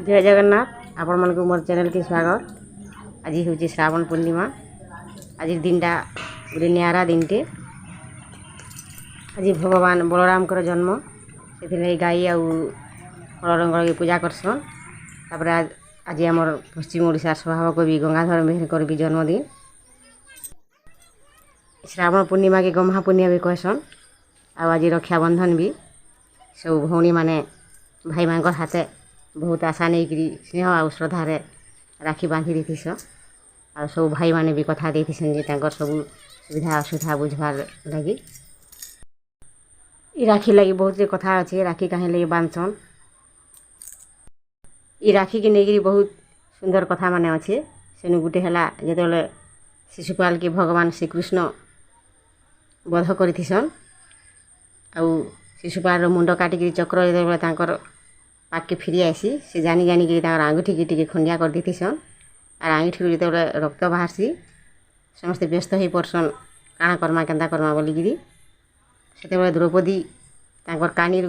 जय जगन्नाथ आपण मन को मोर चैनल के स्वागत। आज हूँ श्रावण पूर्णिमा। आज दिनटा गोटे निरा दिनटे। आज भगवान बलराम जन्म से गाई आउ फल रंग की पूजा करसन। तापर आज आम पश्चिम ओडिशा स्वभाव कवि गंगाधर मेहर भी जन्मदिन। श्रावण पूर्णिमा के गम्हा पूर्णिमा भी कहसन। आज रक्षाबंधन भी सब भौणी माने भाई मान हाथे बहुत आशा नहीं स्नेह और श्रद्धार राखी बांधी देतीस। आ सब भाई माने भी कथा देतीसन जे सब सुविधा असुविधा बुझवार लगी। ई राखी लगी बहुत कथा अच्छे। राखी कहीं लगे बांधसन। ई राखी के नहीं बहुत सुंदर कथा माने अच्छे। सेनु गुटे है जो शिशुपाल के भगवान श्रीकृष्ण बध करथिसन। आउ शिशुपाल मुंड काटिक चक्र जो पाके फिरी आसी से जानी जानी कि आंगुठी की खंडिया कर देथिसन। और आंगुठी जो रक्त बाहरसी समस्ते व्यस्त हो पड़सन काଣା करमा केन्ता करमा बोलिकी। से द्रौपदी कानी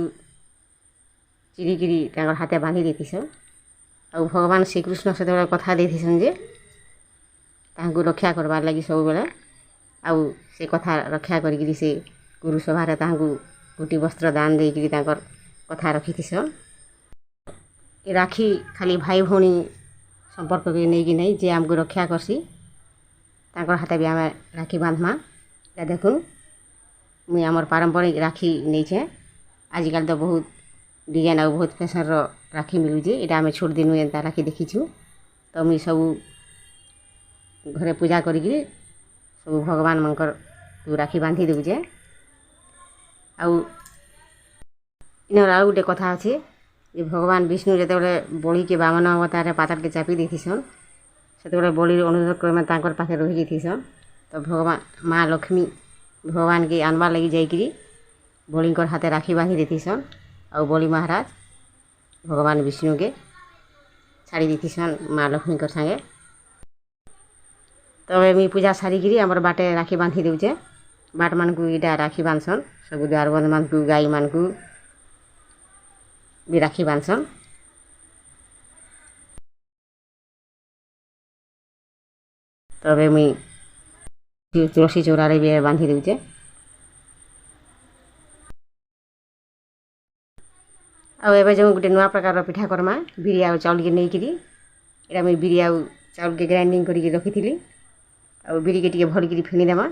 चिरिकी हाथे बांधी देथिसन। और भगवान श्रीकृष्ण से कथा देथिसन जे रक्षा करवार लगी सब बेले। आउ से कथा रक्षा करी से गुरु सभार गोटी वस्त्र दान देकी कथा रखीथिसन। राखी खाली भाई भौणी संपर्क के नहीं कि नहीं जे आमको रक्षा करसी हाथ भी आम राखी बांधमा। या देखुन मुई आमर पारंपरिक राखी नहीं। आजिकल तो बहुत डिजाइन और बहुत फैशन राखी मिलूचे। यहाँ आम छोट दिन एंता राखी देखीछु। तो मुई सब घरे पूजा करी सब भगवान मनकर राखी बांधी देउचे। आउ गोटे कथा अच्छे जे भगवान विष्णु जो बलि के बामन अवतार पाताल के चापी देथिसन से बलि अनुरोध कर पाखे रही जाइथिसन। तो भगवान माँ लक्ष्मी भगवान के आनबार लगी जाइकरी बलिंकर हाथे राखी बांधी देथिसन। और बलि महाराज भगवान विष्णु के छाड़ी देथिसन माँ लक्ष्मी संगे। तब मुई पूजा सारिकी आमर बाटे राखी बांधी देउचे। बाट मान को इटा राखी बांधसन। सब द्वार बंध मान को गाई मान को भी राखी बांधसन। तब मुई तुलसी चौरारे भी बांधी देउचे। आउ एबे जो गोटे नुआ प्रकार पिठा करमा बिरी आउ चाउल के नहीं करी। एटा मुई बिरी आउ चाउल के ग्राइंडिंग करके रखी। आउ बिरी के टिके भल कर फेणी देमा।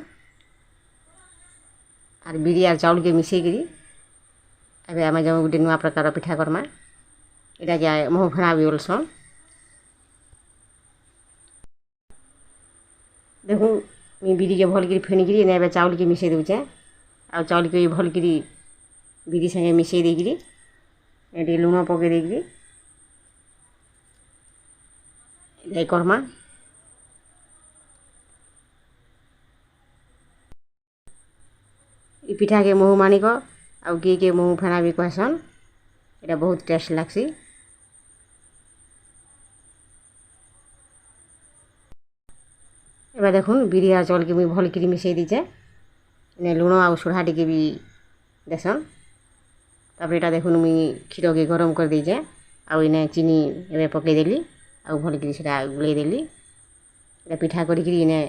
और बिरी आउ चाउल के मिसई करी एबे आम जो गोटे नुआ प्रकार पिठा करमा। एटा के मोह फेणा भी बोलसन। देखू मुई बिरी के भल कर फेणिकी एबे चाउल के मिसई देउचे। आउ चाउल के भल कर बिरी संगे मिसई देकरी ये लुण पकई देकरी करमा। ई पिठा के मुँह मानिक आउ के मुँह फेणा भी कहसन। एटा बहुत टेस्ट लागसी। एबे देखुन बिरी आ चाउल के मुई भल कर मिसई दीचे। इने लुण आउ सोढ़ा टिके भी देसन। तब यहाँ देखुन मुई क्षीर के गरम कर दीचे। आउ इने चीनी एबे पकई देली आउ भल कर सेटा गुलई देली। एटा पिठा करी इने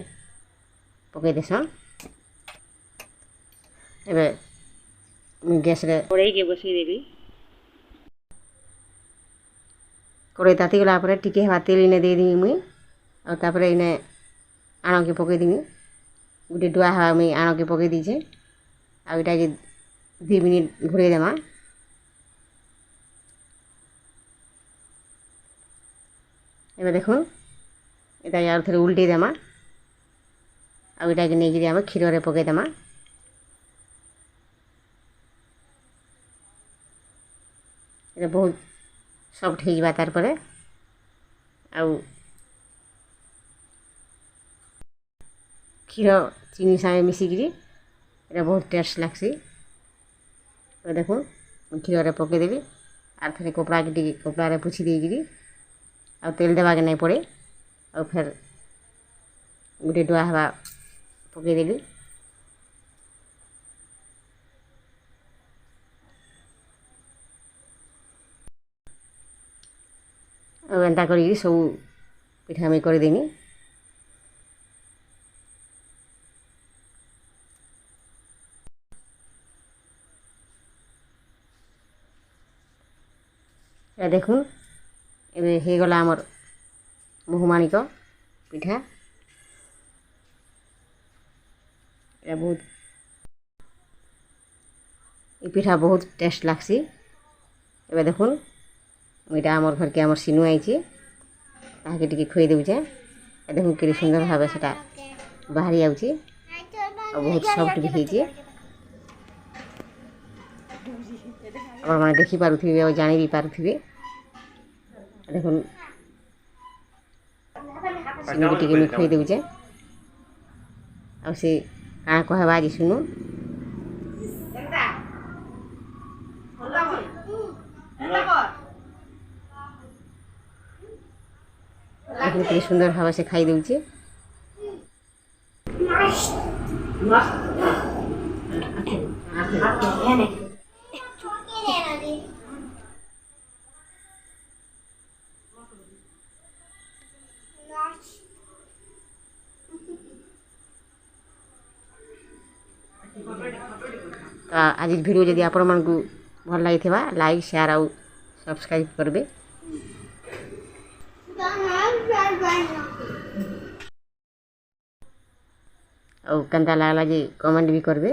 पकई देसन। एबे गैस रे कड़ाई के बसई देली। कड़ाई ताती गला पर टिके हवा तेल इने दे दी मुई। और तापर इने आण के पकई देमी। गोटे डुआ हवा मुई आण के पकई दीचे। आउ इटा के 2 मिनिट घोड़े देमा। एबे देखुन इटा यार थोड़े उल्टी देमा। आउ इटा के नहीं आम क्षीर रे पकई देमा। ये बहुत सॉफ्ट हो जावा तार परे। आउ क्षीर चीनी सागे मिसिकी ये बहुत टेस्ट लागसी। देखो क्षीर रे पकई देवी आर थे कपड़ा के कपड़ा पोछी देकरी आ तेल देवा के नहीं पड़े। और फिर गोटे डुआ हवा पकई देली। एंता करी सब पिठा मुई करदेमी। देखूँ एबे हो गला आमर मुहुमाणिक पिठा। ये बहुत ये पिठा बहुत टेस्ट लागसी। एबे देखुन मुईटा आमर घर के आमर सिनु आईची ताके टिके खुई देउचे। देखुन केते सुंदर भाबे सेटा बाहरी आउची और बहुत सॉफ्ट भी ହେଇची। आपण माने देखि पारुथिबे और जानि भी पारुथिबे। देखुन सिनु के टिके खुई देउचे और से काना कहबा जी सुनु। देखुन केते सुंदर भाबे से खाई देउचे। तो आज वीडियो जदि आपण मानकु भल लगी लाइक शेयर आउ सब्सक्राइब करबे। और केनता लागला जे कमेंट भी करबे।